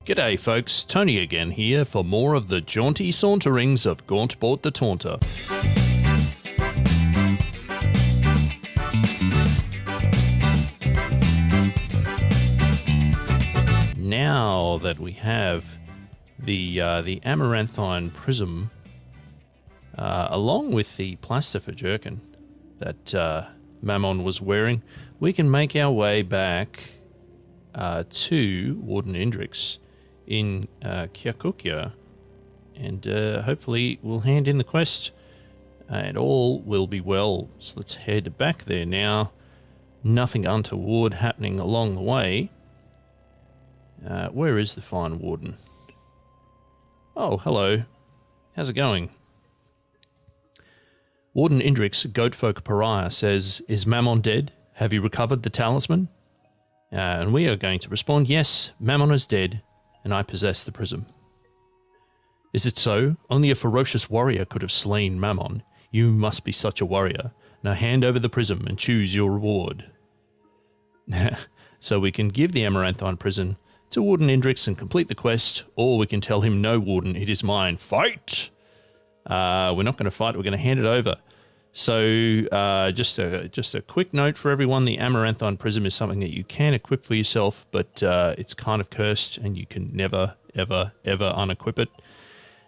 G'day folks, Tony again here for more of the jaunty saunterings of Gaunt Bort the Taunter. Now that we have the amaranthine prism, along with the plastifer jerkin that Mammon was wearing, we can make our way back to Warden Indrix in Kyakukia, and hopefully we'll hand in the quest and all will be well. So let's head back there now. Nothing untoward happening along the way. Where is the fine warden? Oh, hello. How's it going? Warden Indrix, Goatfolk Pariah, says, "Is Mammon dead? Have you recovered the talisman?" And we are going to respond, "Yes, Mammon is dead, and I possess the prism." "Is it so? Only a ferocious warrior could have slain Mammon. You must be such a warrior. Now hand over the prism and choose your reward." So we can give the amaranthine prism to Warden Indrix and complete the quest, or we can tell him, "No, Warden, it is mine. Fight!" We're not going to fight, we're going to hand it over. So just a quick note for everyone, the amaranthine prism is something that you can equip for yourself, but it's kind of cursed and you can never, ever, ever unequip it.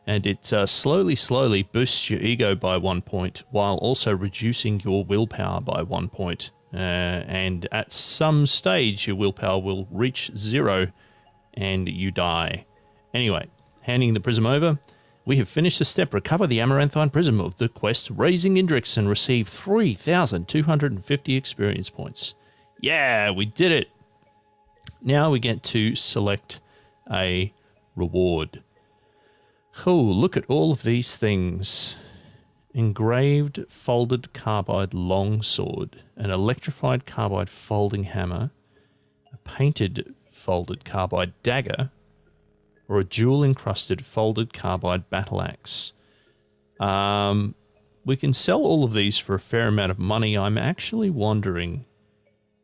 And it slowly boosts your ego by 1 point while also reducing your willpower by 1 point. And at some stage, your willpower will reach 0 and you die. Anyway, handing the prism over. We have finished the step, recover the amaranthine prism of the quest, raising Indrix, and receive 3,250 experience points. Yeah, we did it. Now we get to select a reward. Oh, look at all of these things. Engraved folded carbide longsword, an electrified carbide folding hammer, a painted folded carbide dagger, or a jewel-encrusted folded carbide battle axe. We can sell all of these for a fair amount of money. I'm actually wondering,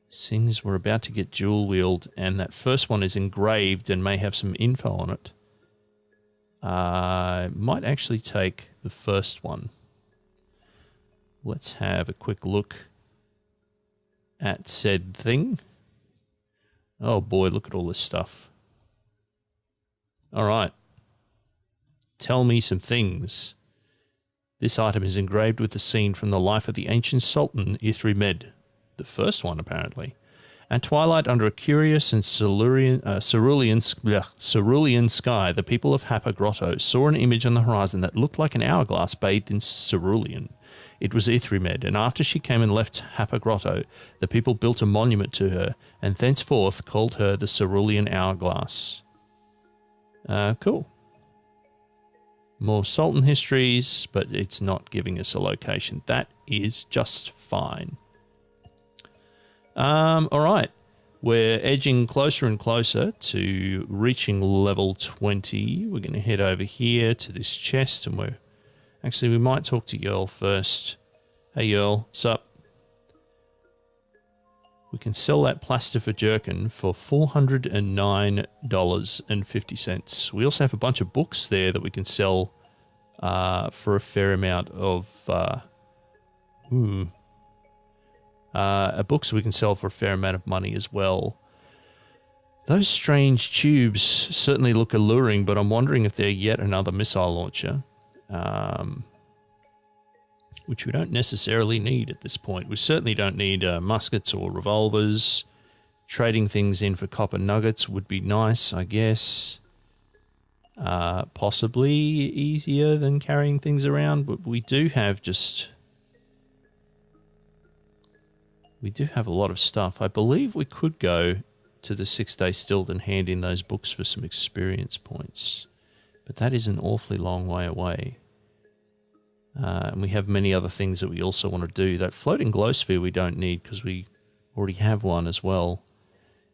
seeing as we're about to get dual-wield and that first one is engraved and may have some info on it, I might actually take the first one. Let's have a quick look at said thing. Oh boy, look at all this stuff. All right. Tell me some things. This item is engraved with the scene from the life of the ancient Sultan Ithrimed, the first one apparently. At twilight, under a curious and cerulean sky, the people of Hapa Grotto saw an image on the horizon that looked like an hourglass bathed in cerulean. It was Ithrimed, and after she came and left Hapa Grotto, the people built a monument to her, and thenceforth called her the Cerulean Hourglass. Cool. More Sultan histories, but it's not giving us a location. That is just fine. Alright. We're edging closer and closer to reaching level 20. We're going to head over here to this chest, and we might talk to Yerl first. Hey Yerl, sup? We can sell that plastifer jerkin for $409.50. We also have a bunch of books there that we can sell for a fair amount of... books we can sell for a fair amount of money as well. Those strange tubes certainly look alluring, but I'm wondering if they're yet another missile launcher. Which we don't necessarily need at this point. We certainly don't need muskets or revolvers. Trading things in for copper nuggets would be nice, I guess. Possibly easier than carrying things around, but we do have a lot of stuff. I believe we could go to the 6-day stilt and hand in those books for some experience points. But that is an awfully long way away. And we have many other things that we also want to do. That floating glow sphere we don't need because we already have one as well.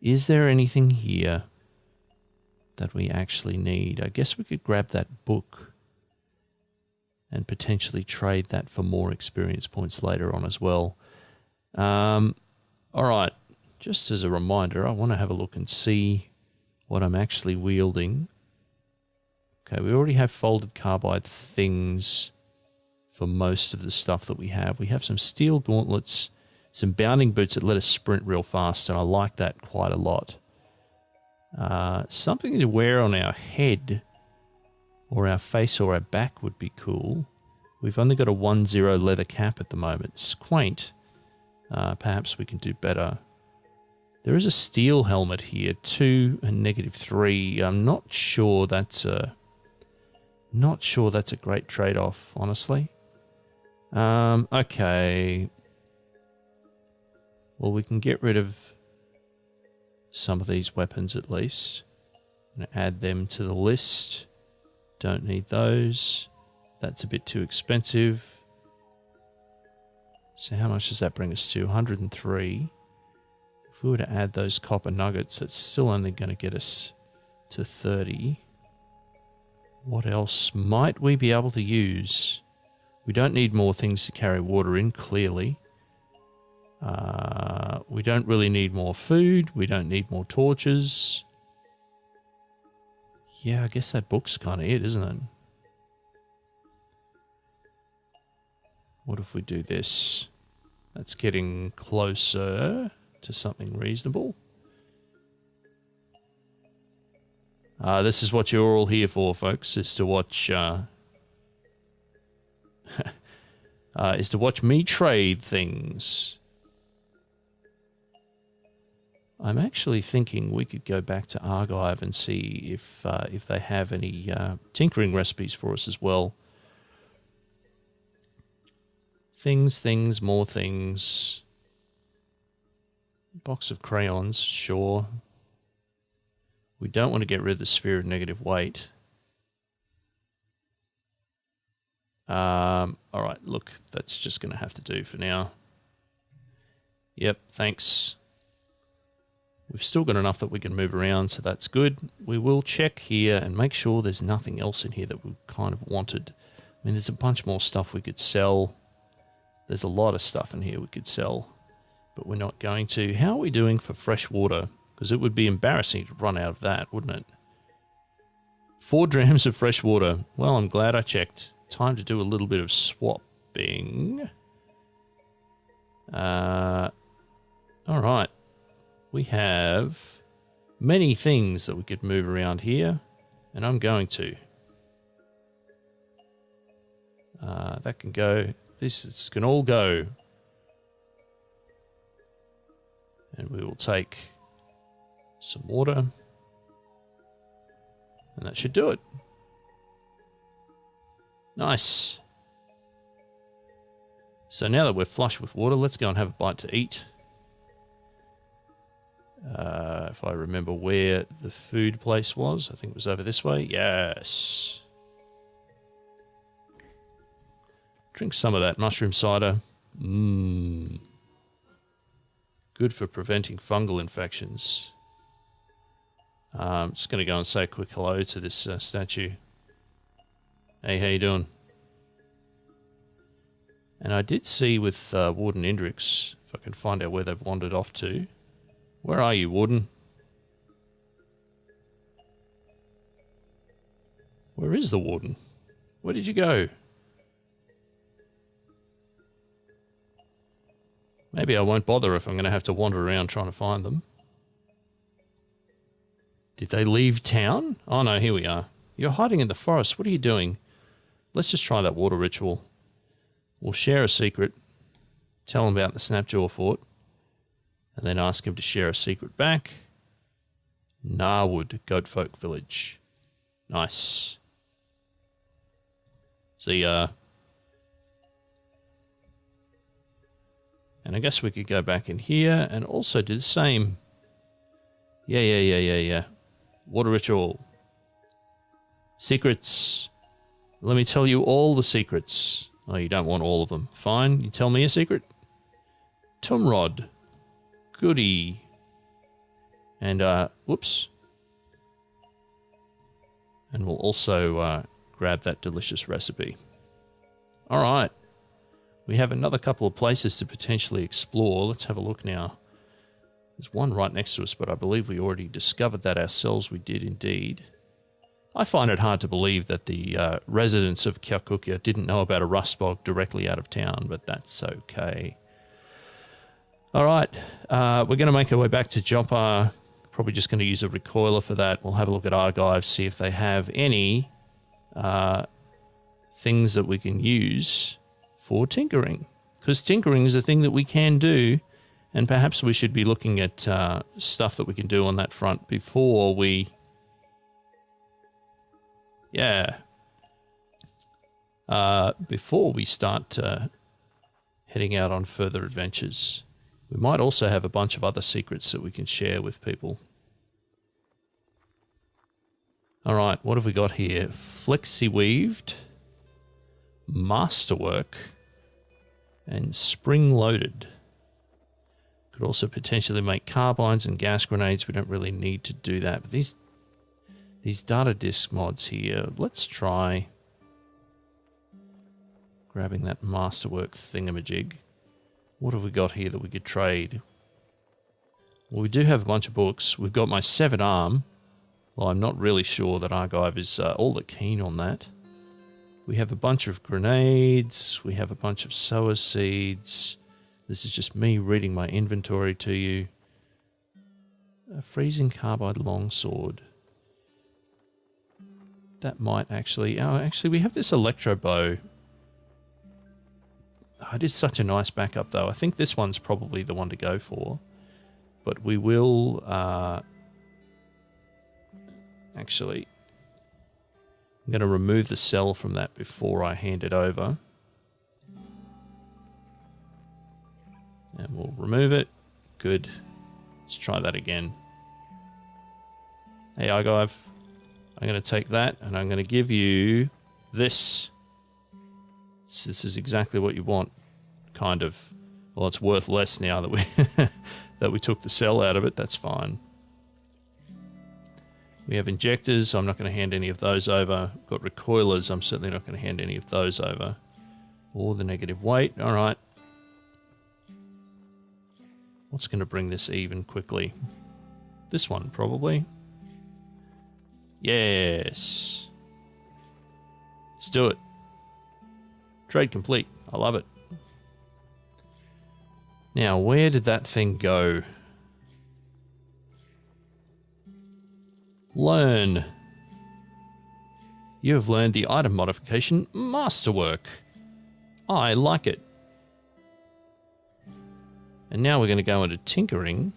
Is there anything here that we actually need? I guess we could grab that book and potentially trade that for more experience points later on as well. All right, just as a reminder, I want to have a look and see what I'm actually wielding. Okay, we already have folded carbide things for most of the stuff that we have. We have some steel gauntlets, some bounding boots that let us sprint real fast, and I like that quite a lot. Something to wear on our head or our face or our back would be cool. We've only got a 1-0 leather cap at the moment. It's quaint. Perhaps we can do better. There is a steel helmet here, 2 and -3. I'm not sure that's a great trade-off, honestly. Okay. Well, we can get rid of some of these weapons at least. I'm going to add them to the list. Don't need those. That's a bit too expensive. So how much does that bring us to? 103. If we were to add those copper nuggets, it's still only going to get us to 30. What else might we be able to use? We don't need more things to carry water in, clearly. We don't really need more food. We don't need more torches. Yeah, I guess that book's kind of it, isn't it? What if we do this? That's getting closer to something reasonable. This is what you're all here for, folks, is to watch me trade things. I'm actually thinking we could go back to Archive and see if they have any tinkering recipes for us as well. Things, more things. Box of crayons, sure. We don't want to get rid of the sphere of negative weight. Alright, look, that's just going to have to do for now. Yep, thanks. We've still got enough that we can move around, so that's good. We will check here and make sure there's nothing else in here that we kind of wanted. I mean, there's a bunch more stuff we could sell. There's a lot of stuff in here we could sell, but we're not going to. How are we doing for fresh water? Because it would be embarrassing to run out of that, wouldn't it? 4 drams of fresh water. Well, I'm glad I checked. Time to do a little bit of swapping. All right. We have many things that we could move around here, and I'm going to. That can go. This can all go. And we will take some water. And that should do it. Nice. So now that we're flush with water, let's go and have a bite to eat. If I remember where the food place was, I think it was over this way. Yes. Drink some of that mushroom cider. Mmm. Good for preventing fungal infections. I'm just going to go and say a quick hello to this statue. Hey, how you doing? And I did see with Warden Indrix, if I can find out where they've wandered off to. Where are you, Warden? Where is the Warden? Where did you go? Maybe I won't bother if I'm going to have to wander around trying to find them. Did they leave town? Oh no, here we are. You're hiding in the forest. What are you doing? Let's just try that water ritual. We'll share a secret. Tell him about the Snapjaw Fort. And then ask him to share a secret back. Narwood, Goatfolk Village. Nice. See ya. And I guess we could go back in here and also do the same. Yeah. Water ritual. Secrets. Let me tell you all the secrets. Oh, you don't want all of them. Fine, you tell me a secret. Tumrod. Goody. And, whoops. And we'll also grab that delicious recipe. All right. We have another couple of places to potentially explore. Let's have a look now. There's one right next to us, but I believe we already discovered that ourselves. We did indeed. I find it hard to believe that the residents of Kyakukia didn't know about a rust bog directly out of town, but that's okay. All right, we're going to make our way back to Joppa. Probably just going to use a recoiler for that. We'll have a look at archives, see if they have any things that we can use for tinkering. Because tinkering is a thing that we can do, and perhaps we should be looking at stuff that we can do on that front before we... before we start heading out on further adventures. We might also have a bunch of other secrets that we can share with people. All right, what have we got here? Flexi-weaved, masterwork, and spring-loaded. Could also potentially make carbines and gas grenades. We don't really need to do that. But these data disk mods here, let's try grabbing that masterwork thingamajig. What have we got here that we could trade? Well, we do have a bunch of books. We've got my 7 arm. Well, I'm not really sure that Archive is all that keen on that. We have a bunch of grenades. We have a bunch of sower seeds. This is just me reading my inventory to you. A freezing carbide longsword. That might actually... Oh, actually, we have this electro bow. Oh, it is such a nice backup, though. I think this one's probably the one to go for. But we will... Actually, I'm going to remove the cell from that before I hand it over. And we'll remove it. Good. Let's try that again. Hey, Archive. I'm going to take that and I'm going to give you this. So this is exactly what you want, kind of. Well, it's worth less now that we that we took the cell out of it. That's fine. We have injectors. I'm not going to hand any of those over. Got recoilers. I'm certainly not going to hand any of those over. Or the negative weight. All right. What's going to bring this even quickly? This one, probably. Yes. Let's do it. Trade complete. I love it. Now, where did that thing go? Learn. You have learned the item modification Masterwork. I like it. And now we're going to go into tinkering.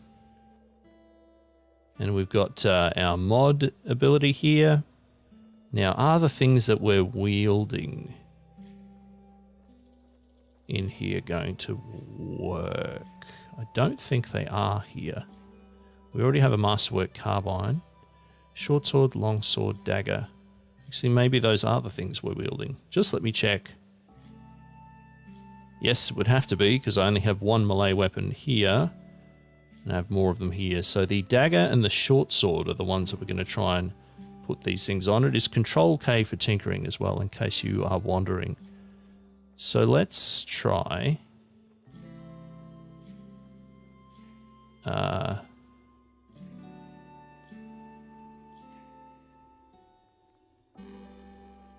And we've got our mod ability here. Now, are the things that we're wielding in here going to work? I don't think they are here. We already have a Masterwork carbine. Short sword, long sword, dagger. Actually, maybe those are the things we're wielding. Just let me check. Yes, it would have to be, because I only have one melee weapon here. And I have more of them here. So the dagger and the short sword are the ones that we're going to try and put these things on. It is Control K for tinkering as well, in case you are wondering. So let's try... what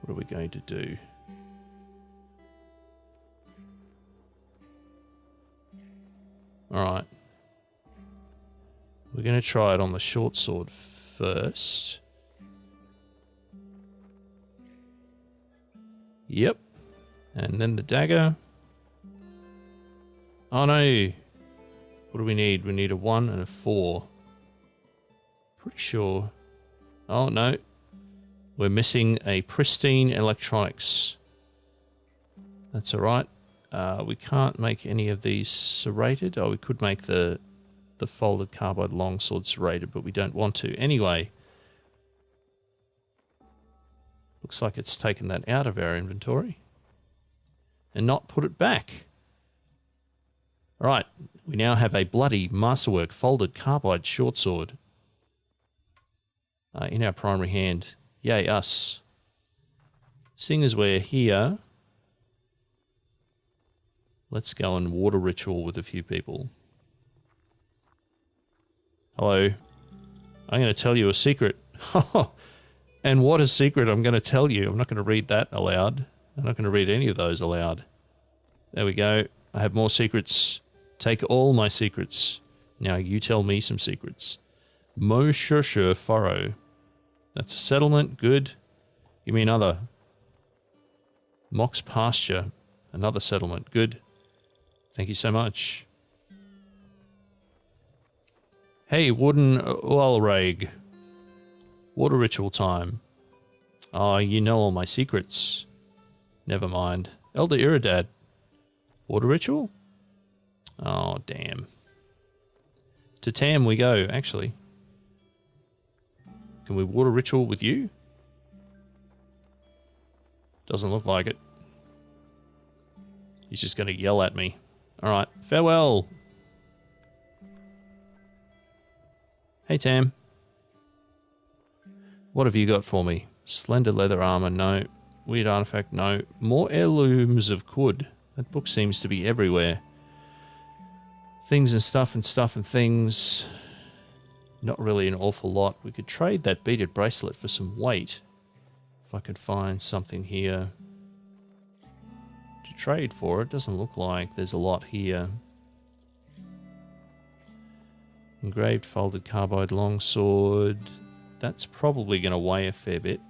are we going to do? Alright. We're going to try it on the short sword first. Yep. And then the dagger. Oh no. What do we need? We need a 1 and a 4. Pretty sure. Oh no. We're missing a pristine electronics. That's alright. We can't make any of these serrated. Oh, we could make the folded carbide longsword serrated, but we don't want to. Anyway, looks like it's taken that out of our inventory and not put it back. Alright, we now have a bloody Masterwork folded carbide short sword in our primary hand. Yay, us. Seeing as we're here, let's go and water ritual with a few people. Hello. I'm going to tell you a secret. And what a secret I'm going to tell you. I'm not going to read that aloud. I'm not going to read any of those aloud. There we go. I have more secrets. Take all my secrets. Now you tell me some secrets. Moshersher Furrow. That's a settlement. Good. Give me another. Mox Pasture. Another settlement. Good. Thank you so much. Hey, Wooden Ualrag. Water ritual time. Oh, you know all my secrets. Never mind. Elder Iridad. Water ritual? Oh, damn. To Tam we go, actually. Can we water ritual with you? Doesn't look like it. He's just going to yell at me. Alright, farewell. Hey, Tam. What have you got for me? Slender leather armor, no. Weird artifact, no. More heirlooms of Kud. That book seems to be everywhere. Things and stuff and things. Not really an awful lot. We could trade that beaded bracelet for some weight. If I could find something here to trade for. It doesn't look like there's a lot here. Engraved folded carbide longsword. That's probably going to weigh a fair bit.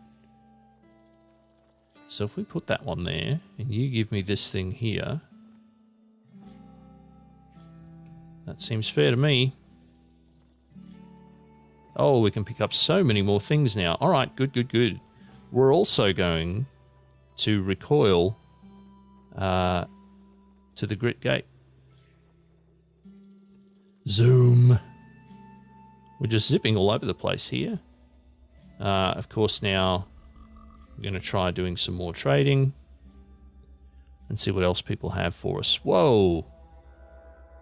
So if we put that one there, and you give me this thing here, that seems fair to me. Oh, we can pick up so many more things now. All right, good, good, good. We're also going to recoil to the Grit Gate. Zoom. We're just zipping all over the place here. Of course, now we're going to try doing some more trading and see what else people have for us. Whoa!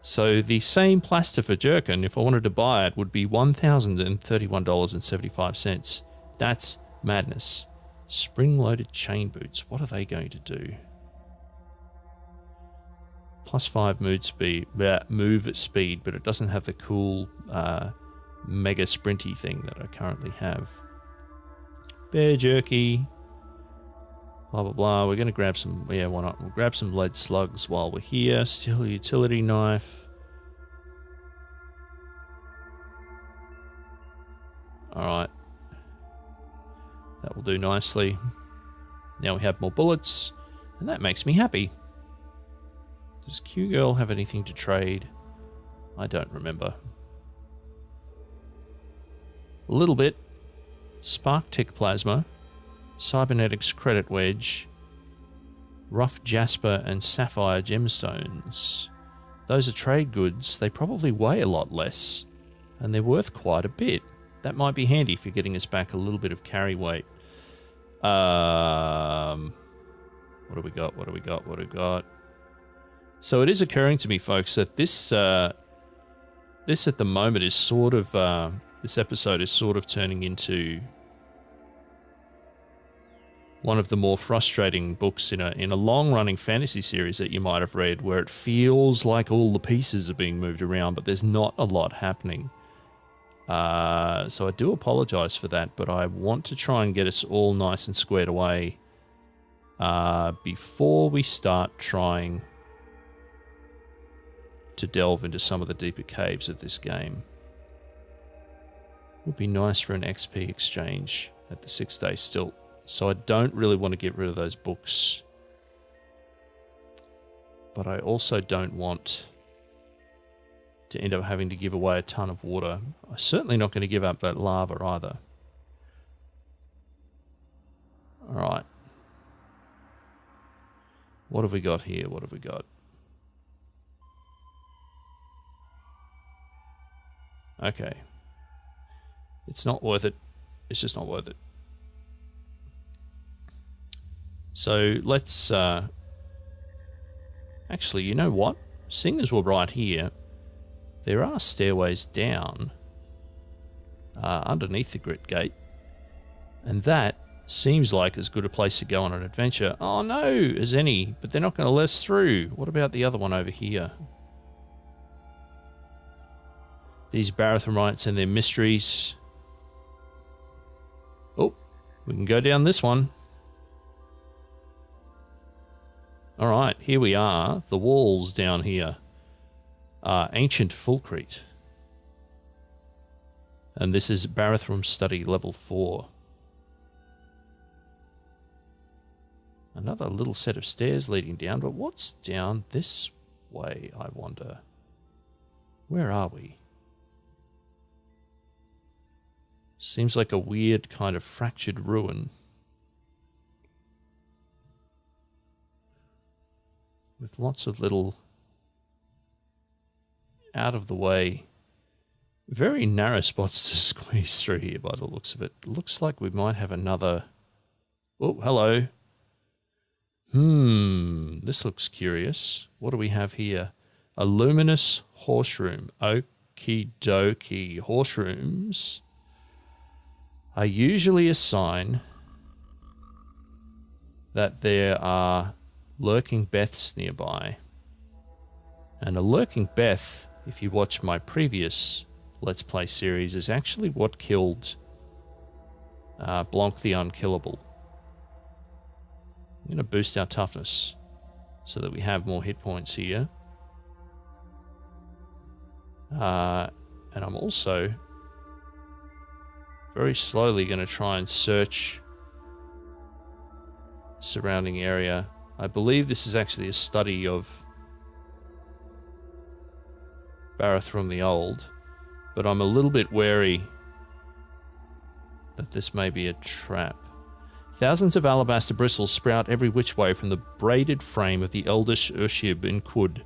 So the same plaster for jerkin, if I wanted to buy it, would be $1,031.75. That's madness. Spring-loaded chain boots. What are they going to do? +5 move speed, but it doesn't have the cool mega sprinty thing that I currently have. Bear jerky. Blah, blah, blah. We're going to grab some... Yeah, why not? We'll grab some lead slugs while we're here. Steel utility knife. Alright. That will do nicely. Now we have more bullets. And that makes me happy. Does Q-Girl have anything to trade? I don't remember. A little bit. Spark Tick Plasma. Cybernetics Credit Wedge. Rough Jasper and Sapphire Gemstones. Those are trade goods. They probably weigh a lot less. And they're worth quite a bit. That might be handy for getting us back a little bit of carry weight. What do we got? What do we got? What do we got? So it is occurring to me, folks, that this at the moment is sort of... this episode is sort of turning into one of the more frustrating books in a long-running fantasy series that you might have read, where it feels like all the pieces are being moved around, but there's not a lot happening. So I do apologize for that, but I want to try and get us all nice and squared away before we start trying to delve into some of the deeper caves of this game. Would be nice for an XP exchange at the 6-day stilt. So I don't really want to get rid of those books. But I also don't want to end up having to give away a ton of water. I'm certainly not going to give up that lava either. Alright. What have we got here? What have we got? Okay. It's not worth it. It's just not worth it. So let's... actually, you know what? Seeing as we're right here, there are stairways down underneath the Grit Gate. And that seems like as good a place to go on an adventure. Oh no, as any. But they're not going to let us through. What about the other one over here? these Barathramites and their mysteries. Oh, we can go down this one. All right, here we are. The walls down here are ancient Fulcrete. And this is Barathrum Study Level 4. Another little set of stairs leading down, but what's down this way, I wonder? Where are we? Seems like a weird kind of fractured ruin. With lots of little out of the way, very narrow spots to squeeze through here by the looks of it. Looks like we might have another... Oh, hello. This looks curious. What do we have here? A luminous horse room. Okie dokie. Horse rooms are usually a sign that there are lurking Beths nearby. And a lurking Beth, if you watch my previous Let's Play series, is actually what killed Blanc the Unkillable. I'm going to boost our toughness so that we have more hit points here. And I'm also very slowly going to try and search the surrounding area. I believe this is actually a study of Barathrum the Old, but I'm a little bit wary that this may be a trap. Thousands of alabaster bristles sprout every which way from the braided frame of the eldish Urshib in Kud.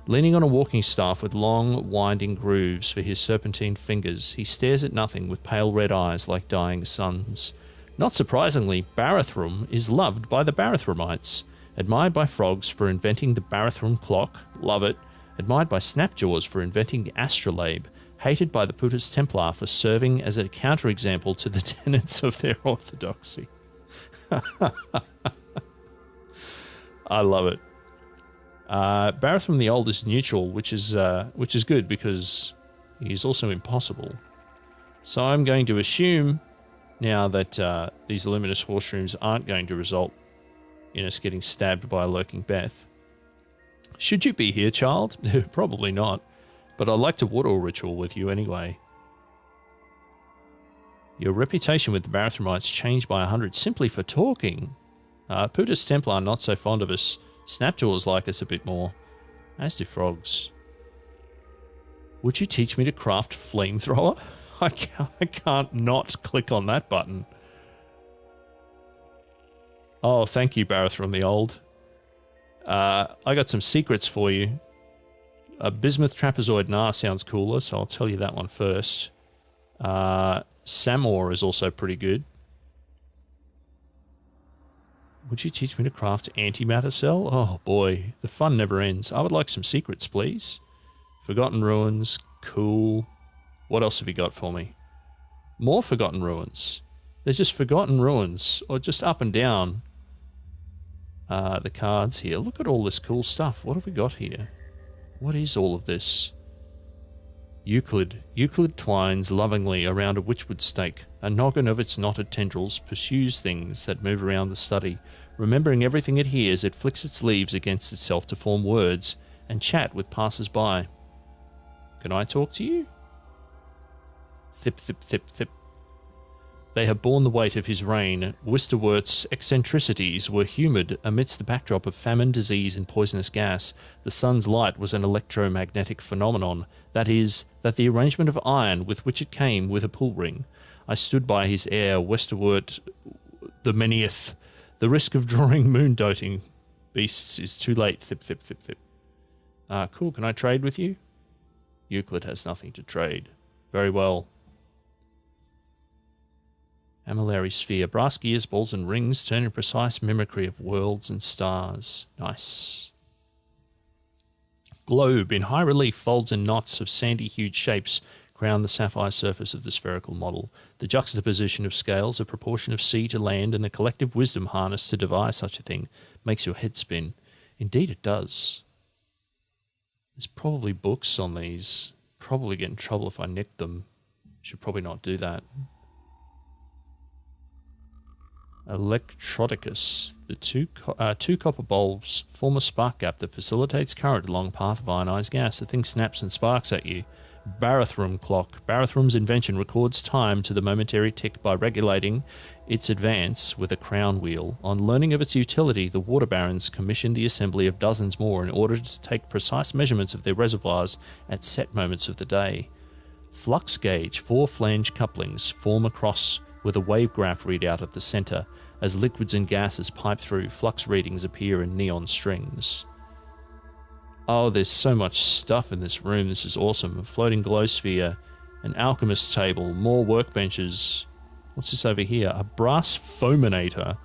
Leaning on a walking staff with long, winding grooves for his serpentine fingers, he stares at nothing with pale red eyes like dying suns. Not surprisingly, Barathrum is loved by the Barathramites, admired by frogs for inventing the Barathrum clock, love it, admired by Snapjaws for inventing the astrolabe, hated by the Putus Templar for serving as a counterexample to the tenets of their orthodoxy. I love it. Barathrum the Old is neutral, which is good because he's also impossible. So I'm going to assume now that these luminous horse rooms aren't going to result in us getting stabbed by a lurking Beth. Should you be here, child? Probably not, but I'd like to water a ritual with you anyway. Your reputation with the Barathramites changed by 100 simply for talking. Putus Templar not so fond of us. Snapjaws like us a bit more, as do frogs. Would you teach me to craft flamethrower? I can't not click on that button. Oh, thank you, Barathrum the Old. I got some secrets for you. A Bismuth Trapezoid Gnar sounds cooler, so I'll tell you that one first. Samor is also pretty good. Would you teach me to craft antimatter cell? Oh boy, the fun never ends. I would like some secrets, please. Forgotten Ruins, cool. What else have you got for me? More Forgotten Ruins. There's just Forgotten Ruins, or just up and down the cards here. Look at all this cool stuff. What have we got here? What is all of this? Euclid twines lovingly around a witchwood stake. A noggin of its knotted tendrils pursues things that move around the study. Remembering everything it hears, it flicks its leaves against itself to form words and chat with passers-by. Can I talk to you? Thip, thip, thip, thip. They have borne the weight of his reign. Wisterwert's eccentricities were humoured amidst the backdrop of famine, disease, and poisonous gas. The sun's light was an electromagnetic phenomenon. That is, that the arrangement of iron with which it came with a pull ring. I stood by his heir, Westerwert the Menieth. The risk of drawing moon-doting beasts is too late. Thip, thip, thip, thip. Cool. Can I trade with you? Euclid has nothing to trade. Very well. Amillary sphere. Brass gears, balls, and rings turn in precise mimicry of worlds and stars. Nice. Globe. In high relief, folds and knots of sandy-hued shapes crown the sapphire surface of the spherical model. The juxtaposition of scales, a proportion of sea to land, and the collective wisdom harnessed to devise such a thing makes your head spin. Indeed it does. There's probably books on these probably get in trouble if I nick them. Should probably not do that. Electroticus. The two copper bulbs form a spark gap that facilitates current along a path of ionized gas. The thing snaps and sparks at you. Barathrum clock. Barathrum's invention records time to the momentary tick by regulating its advance with a crown wheel. On learning of its utility, the water barons commissioned the assembly of dozens more in order to take precise measurements of their reservoirs at set moments of the day. Flux gauge. 4 flange couplings form a cross with a wave graph readout at the center. As liquids and gases pipe through, flux readings appear in neon strings. Oh, there's so much stuff in this room. This is awesome. A floating glow sphere, an alchemist table, more workbenches. What's this over here? A brass foaminator.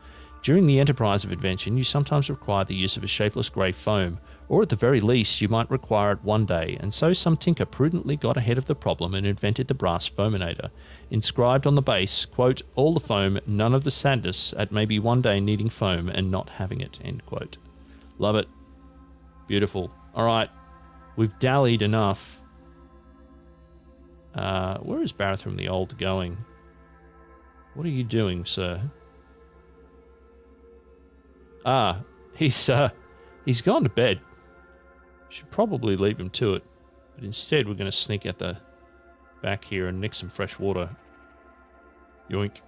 During the enterprise of invention, you sometimes require the use of a shapeless grey foam, or at the very least, you might require it one day, and so some tinker prudently got ahead of the problem and invented the brass foaminator. Inscribed on the base, quote, all the foam, none of the sadness at maybe one day needing foam and not having it, end quote. Love it. Beautiful. All right, we've dallied enough. Where is Barathrum the Old going? What are you doing, sir? Ah, he's gone to bed. Should probably leave him to it, but instead we're going to sneak at the back here and nick some fresh water. Yoink.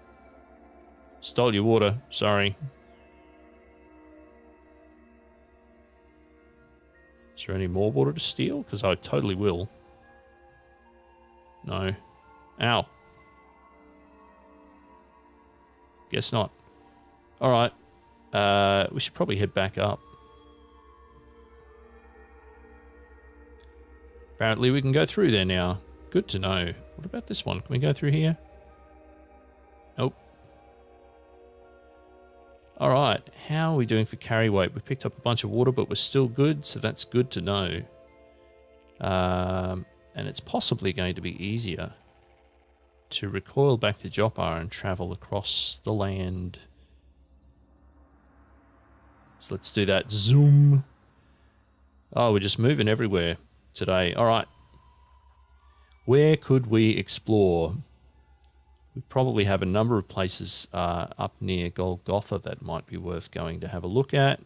Stole your water, sorry. Is there any more water to steal? Because I totally will. No. Ow. Guess not. Alright. We should probably head back up. Apparently we can go through there now. Good to know. What about this one? Can we go through here? Nope. Alright, how are we doing for carry weight? We picked up a bunch of water, but we're still good, so that's good to know. And it's possibly going to be easier to recoil back to Jopar and travel across the land. So let's do that. Zoom. Oh, we're just moving everywhere today. Alright. Where could we explore? We probably have a number of places up near Golgotha that might be worth going to have a look at.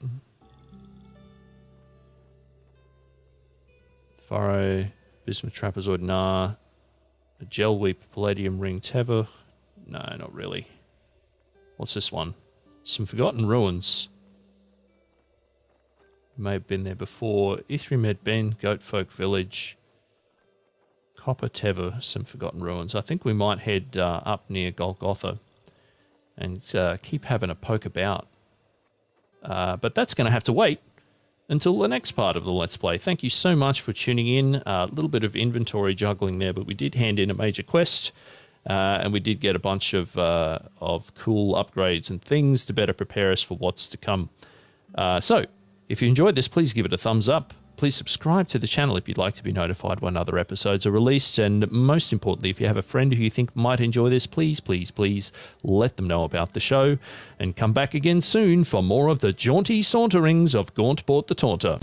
Furrow, Bismuth Trapezoid, nah. A Gel Weep, Palladium Ring, Tevuch. No, not really. What's this one? Some Forgotten Ruins. May have been there before. Ithrimed Ben, Goat Folk Village. Copper Tever, some Forgotten Ruins. I think we might head up near Golgotha and keep having a poke about. But that's going to have to wait until the next part of the Let's Play. Thank you so much for tuning in. A little bit of inventory juggling there, but we did hand in a major quest, and we did get a bunch of cool upgrades and things to better prepare us for what's to come. So, if you enjoyed this, please give it a thumbs up. Please subscribe to the channel if you'd like to be notified when other episodes are released. And most importantly, if you have a friend who you think might enjoy this, please, please, please let them know about the show. And come back again soon for more of the jaunty saunterings of Gaunt Bort the Taunter.